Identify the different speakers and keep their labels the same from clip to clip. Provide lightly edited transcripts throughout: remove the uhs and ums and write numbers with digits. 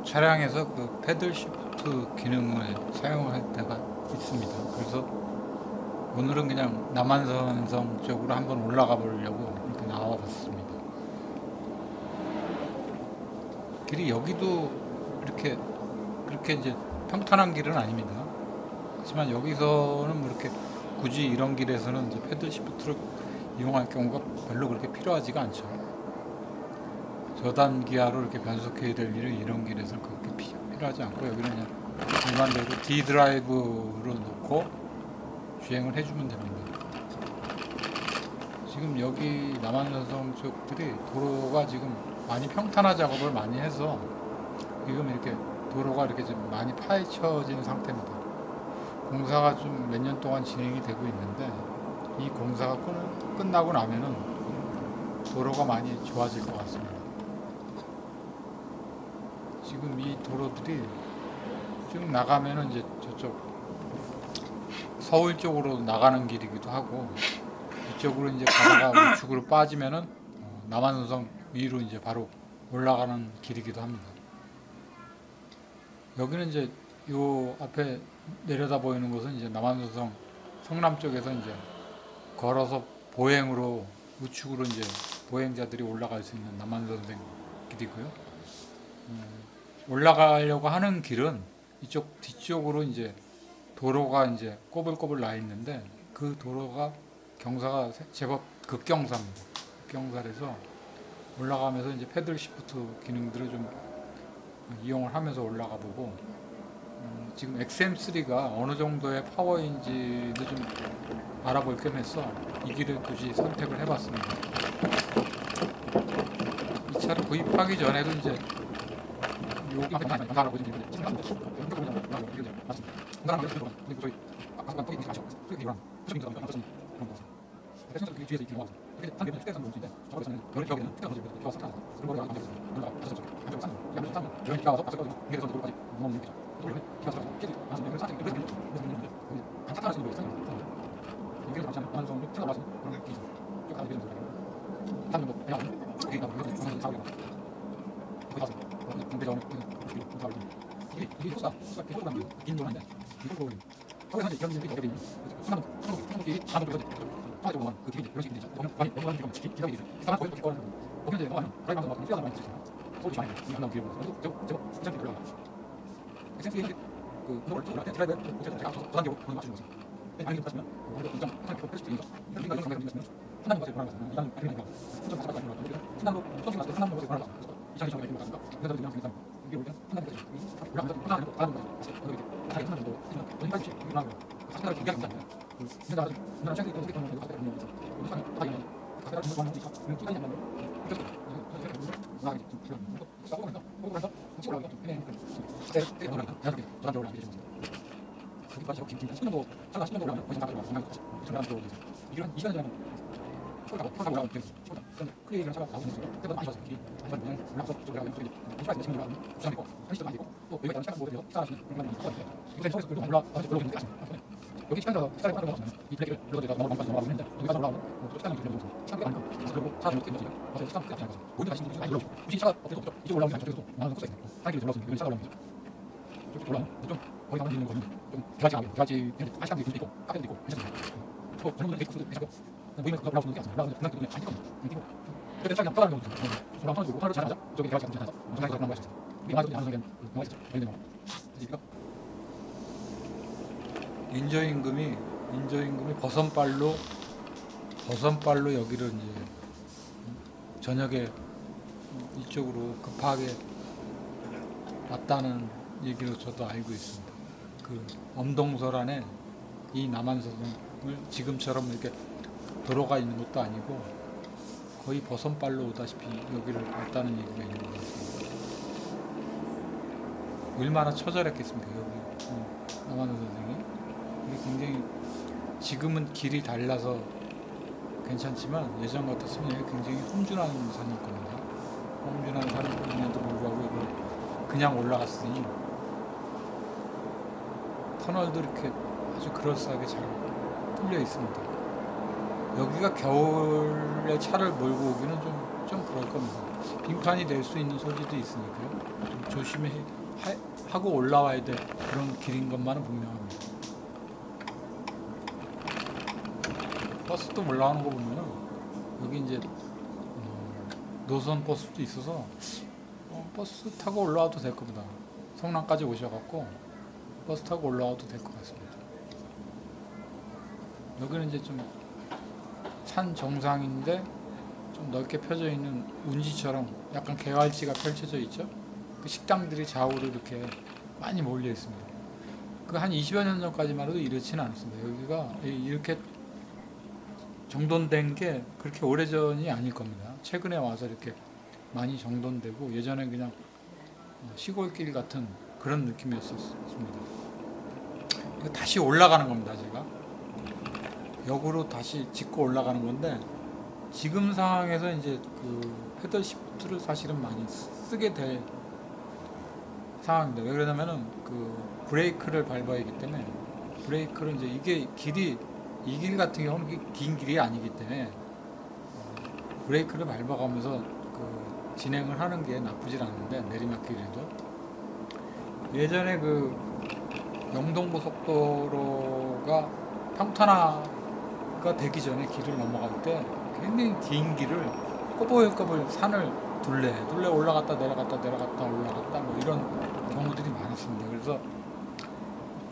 Speaker 1: 차량에서 그 패들 시프트 기능을 사용할 때가 있습니다. 그래서 오늘은 그냥 남한산성 쪽으로 한번 올라가 보려고 이렇게 나와 봤습니다. 길이 여기도 이렇게 그렇게 이제 평탄한 길은 아닙니다. 하지만 여기서는 뭐 이렇게 굳이 이런 길에서는 이제 패들 시프트를 이용할 경우가 별로 그렇게 필요하지가 않죠. 저단 기아로 이렇게 변속해야 될 일은 이런 길에서는 그렇게 필요하지 않고, 여기는 그냥 일반적으로 D 드라이브로 놓고 주행을 해주면 됩니다. 지금 여기 남한산성 쪽들이 도로가 지금 많이 평탄화 작업을 많이 해서 지금 이렇게 도로가 이렇게 좀 많이 파헤쳐진 상태입니다. 공사가 좀 몇 년 동안 진행이 되고 있는데, 이 공사가 끝나고 나면은 도로가 많이 좋아질 것 같습니다. 지금 이 도로들이 쭉 나가면은 이제 저쪽 서울 쪽으로 나가는 길이기도 하고, 이쪽으로 이제 가다가 우측으로 빠지면은 남한산성 위로 이제 바로 올라가는 길이기도 합니다. 여기는 이제 요 앞에 내려다 보이는 곳은 이제 남한산성 성남 쪽에서 이제 걸어서 보행으로 우측으로 이제 보행자들이 올라갈 수 있는 남한산성 길이고요. 올라가려고 하는 길은 이쪽 뒤쪽으로 이제 도로가 이제 꼬불꼬불 나 있는데, 그 도로가 경사가 제법 급경사입니다. 급경사라서 올라가면서 이제 패들 시프트 기능들을 좀 이용을 하면서 올라가 보고, 지금 XM3가 어느 정도의 파워인지도 좀 알아볼 겸 해서 이 길을 굳이 선택을 해봤습니다. 이 차를 구입하기 전에도 이제 여기 인조임금이 버선발로 여기를 이제 저녁에 이쪽으로 급하게 왔다는 얘기로 저도 알고 있습니다. 그 엄동설 안에 이 남한산성을 지금처럼 이렇게 도로가 있는 것도 아니고 거의 버선발로 오다시피 여기를 왔다는 얘기가 있는 것 같습니다. 얼마나 처절했겠습니까, 여기 남한산성이. 이게 굉장히 지금은 길이 달라서 괜찮지만 예전 같았으면 여기 굉장히 험준한 산일 겁니다. 험준한 산임에도 불구하고 이걸 그냥 올라갔으니 터널도 이렇게 아주 그럴싸하게 잘 뚫려 있습니다. 여기가 겨울에 차를 몰고 오기는 좀 그럴 겁니다. 빙판이 될 수 있는 소지도 있으니까요. 좀 하고 올라와야 될 그런 길인 것만은 분명합니다. 버스도 올라오는 거 보면은 여기 이제 노선 버스도 있어서 버스 타고 올라와도 될 겁니다. 성남까지 오셔갖고 버스 타고 올라와도 될 것 같습니다. 여기는 이제 좀 산 정상인데 좀 넓게 펴져 있는 운지처럼 약간 개활지가 펼쳐져 있죠. 그 식당들이 좌우로 이렇게 많이 몰려 있습니다. 그 한 20여 년 전까지만 해도 이렇지는 않았습니다. 여기가 이렇게 정돈된 게 그렇게 오래전이 아닐 겁니다. 최근에 와서 이렇게 많이 정돈되고 예전에 그냥 시골길 같은 그런 느낌이었습니다. 이거 다시 올라가는 겁니다. 제가 역으로 다시 짚고 올라가는 건데 지금 상황에서 이제 그 패들 시프트를 사실은 많이 쓰게 될 상황입니다. 왜 그러냐면은 그 브레이크를 밟아야 하기 때문에 브레이크를 이제 이게 길이 이 길 같은 경우는 긴 길이 아니기 때문에 브레이크를 밟아가면서 그 진행을 하는 게 나쁘질 않은데 내리막길에도 예전에 그 영동고속도로가 평탄화가 되기 전에 길을 넘어갈 때 굉장히 긴 길을 꼬불꼬불 산을 둘레 올라갔다 내려갔다 올라갔다 뭐 이런 경우들이 많았습니다. 그래서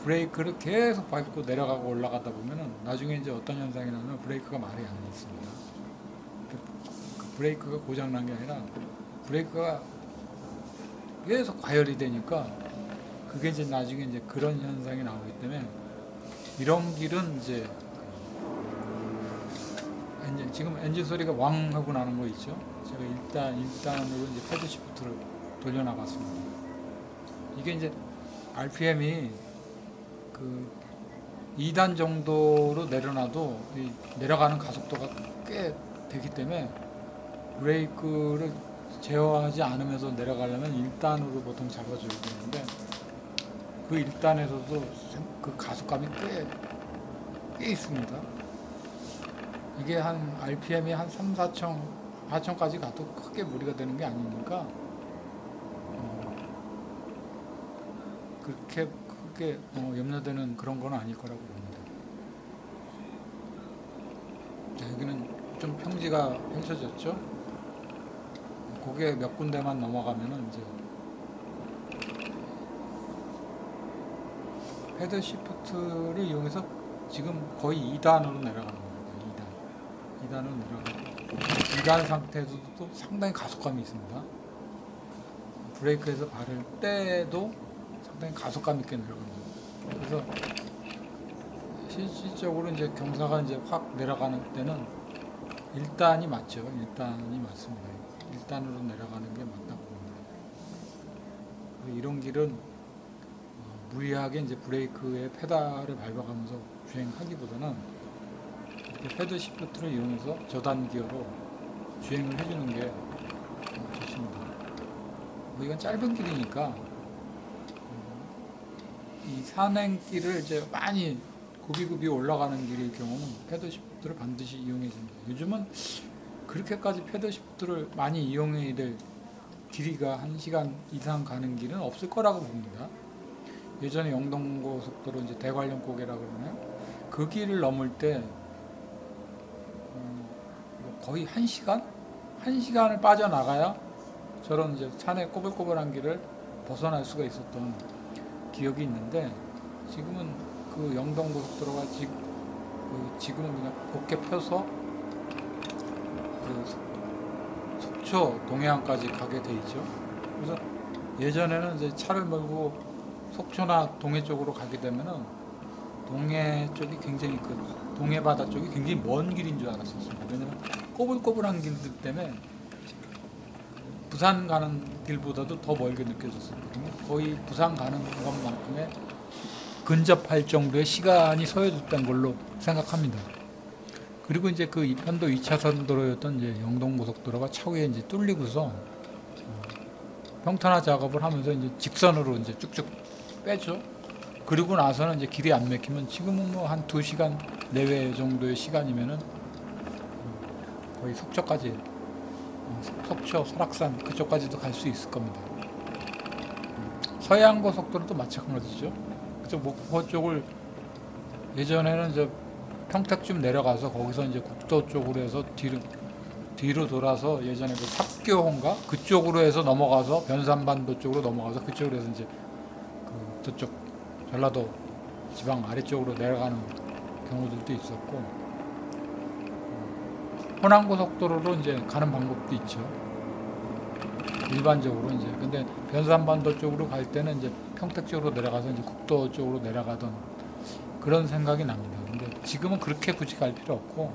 Speaker 1: 브레이크를 계속 밟고 내려가고 올라가다 보면은 나중에 이제 어떤 현상이 나면 브레이크가 말이 안 났습니다. 그 브레이크가 고장난 게 아니라 브레이크가 계속 과열이 되니까 그게 이제 나중에 이제 그런 현상이 나오기 때문에 이런 길은 이제 지금 엔진 소리가 왕 하고 나는 거 있죠. 제가 일단으로 이제 패드 시프트를 돌려나갔습니다. 이게 이제 RPM이 그 2단 정도로 내려놔도 내려가는 가속도가 꽤 되기 때문에 브레이크를 제어하지 않으면서 내려가려면 1단으로 보통 잡아줘야 되는데 그 1단에서도 그 가속감이 꽤 있습니다. 이게 한 RPM이 한 3, 4천까지 가도 크게 무리가 되는 게 아니니까 그렇게 크게 염려되는 그런 건 아닐 거라고 봅니다. 자, 여기는 좀 평지가 펼쳐졌죠. 고개 몇 군데만 넘어가면은 이제 패드 시프트를 이용해서 지금 거의 2단으로 내려가는 겁니다. 2단으로 내려가고 2단 상태에서도 상당히 가속감이 있습니다. 브레이크에서 발을 떼도 상당히 가속감 있게 내려갑니다. 그래서 실질적으로 이제 경사가 이제 확 내려가는 때는 1단이 맞죠. 1단이 맞습니다. 1단으로 내려가는 게 맞다고 봅니다. 이런 길은 무리하게 이제 브레이크에 페달을 밟아가면서 주행하기보다는 이렇게 패드 시프트를 이용해서 저단 기어로 주행을 해주는 게 좋습니다. 이건 짧은 길이니까 이 산행길을 이제 많이 굽이굽이 올라가는 길일 경우는 패드 시프트를 반드시 이용해 줍니다. 요즘은 그렇게까지 패드 시프트를 많이 이용해야 될 길이가 1시간 이상 가는 길은 없을 거라고 봅니다. 예전에 영동고속도로 이제 대관령 고개라고 그러나요? 그 길을 넘을 때 거의 1시간? 1시간을 빠져나가야 저런 이제 산의 꼬불꼬불한 길을 벗어날 수가 있었던 기억이 있는데 지금은 그 영동고속도로가 지금은 그냥 곱게 펴서 그 속초 동해안까지 가게 돼 있죠. 그래서 예전에는 이제 차를 몰고 속초나 동해 쪽으로 가게 되면은 동해 쪽이 굉장히 동해 바다 쪽이 굉장히 먼 길인 줄 알았었습니다. 왜냐면 꼬불꼬불한 길들 때문에 부산 가는 길보다도 더 멀게 느껴졌었거든요. 거의 부산 가는 것만큼의 근접할 정도의 시간이 소요됐던 걸로 생각합니다. 그리고 이제 그 편도 2차선 도로였던 이제 영동고속도로가 차후에 이제 뚫리고서 평탄화 작업을 하면서 이제 직선으로 이제 쭉쭉 빼죠. 그리고 나서는 이제 길이 안 막히면 지금은 뭐 한 2시간 내외 정도의 시간이면은 거의 속초까지 속초, 설악산 그쪽까지도 갈 수 있을 겁니다. 서해안 고속도로도 마찬가지죠. 그쪽 목포 쪽을 예전에는 저 평택쯤 내려가서 거기서 이제 국도 쪽으로 해서 뒤로 돌아서 예전에 그 삽교호인가 그쪽으로 해서 넘어가서 변산반도 쪽으로 넘어가서 그쪽으로 해서 이제 그 저쪽 전라도 지방 아래쪽으로 내려가는 경우들도 있었고, 호남고속도로로 이제 가는 방법도 있죠. 일반적으로 이제 근데 변산반도 쪽으로 갈 때는 이제 평택 쪽으로 내려가서 이제 국도 쪽으로 내려가던 그런 생각이 납니다. 근데 지금은 그렇게 굳이 갈 필요 없고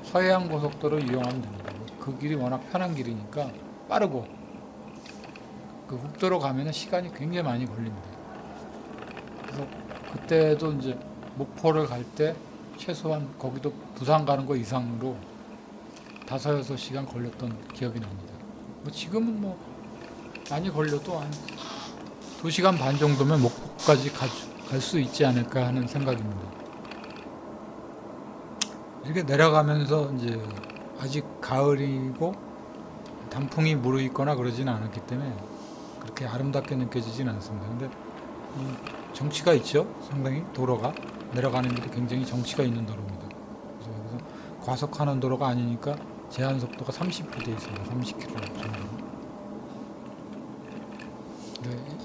Speaker 1: 서해안 고속도로 이용하면 됩니다. 그 길이 워낙 편한 길이니까 빠르고, 그 국도로 가면은 시간이 굉장히 많이 걸립니다. 그래서 그때도 이제 목포를 갈 때 최소한 거기도 부산 가는 거 이상으로 5-6시간 걸렸던 기억이 납니다. 뭐 지금은 뭐 많이 걸려도 한 2시간 반 정도면 목포까지 갈 수 있지 않을까 하는 생각입니다. 이렇게 내려가면서 이제 아직 가을이고 단풍이 무르익거나 그러지는 않았기 때문에 그렇게 아름답게 느껴지진 않습니다. 근데 정치가 있죠. 상당히 도로가 내려가는 길이 굉장히 정치가 있는 도로입니다. 그래서 여기서 과속하는 도로가 아니니까 제한 속도가 30로 되어 있습니다. 30km 정도.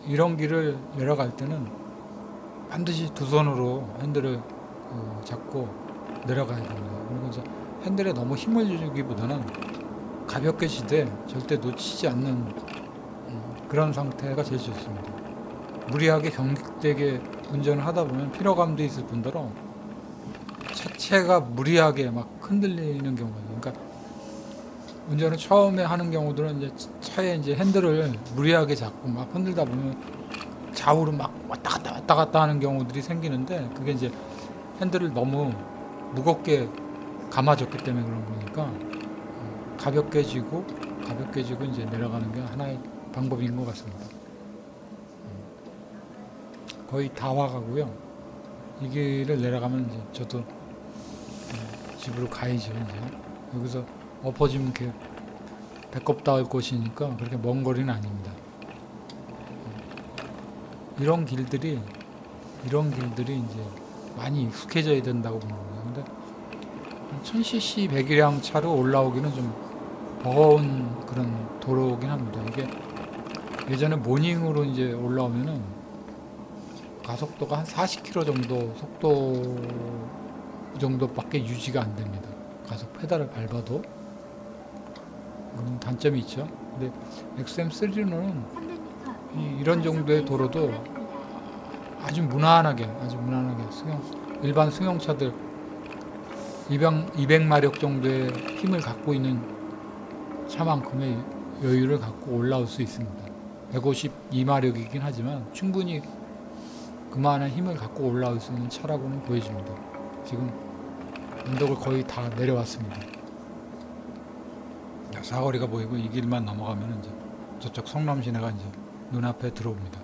Speaker 1: 이런 길을 내려갈 때는 반드시 두 손으로 핸들을 잡고 내려가야 됩니다. 그리고 이제 핸들에 너무 힘을 주기보다는 가볍게 지되 절대 놓치지 않는 그런 상태가 제일 좋습니다. 무리하게 경직되게 운전을 하다 보면 피로감도 있을 뿐더러 차체가 무리하게 막 흔들리는 경우가 있어요. 그러니까 운전을 처음에 하는 경우들은 이제 차에 이제 핸들을 무리하게 잡고 막 흔들다 보면 좌우로 막 왔다 갔다 하는 경우들이 생기는데, 그게 이제 핸들을 너무 무겁게 감아줬기 때문에 그런 거니까 가볍게 쥐고 이제 내려가는 게 하나의 방법인 것 같습니다. 거의 다 와가고요. 이 길을 내려가면 이제 저도 집으로 가야죠. 이제 여기서 엎어지면 이렇게 배꼽 닿을 곳이니까 그렇게 먼 거리는 아닙니다. 이런 길들이 이제 많이 익숙해져야 된다고 보는 거예요. 근데 1000cc 배기량 차로 올라오기는 좀 버거운 그런 도로긴 합니다. 이게 예전에 모닝으로 이제 올라오면은 가속도가 한 40km 정도 속도 정도밖에 유지가 안 됩니다. 가속 페달을 밟아도. 그런 단점이 있죠. 근데 XM3는 이런 정도의 도로도 아주 무난하게 일반 승용차들 200마력 정도의 힘을 갖고 있는 차만큼의 여유를 갖고 올라올 수 있습니다. 152마력이긴 하지만 충분히 그만한 힘을 갖고 올라올 수 있는 차라고는 보여집니다. 지금 언덕을 거의 다 내려왔습니다. 사거리가 보이고 이 길만 넘어가면 이제 저쪽 성남 시내가 이제 눈앞에 들어옵니다.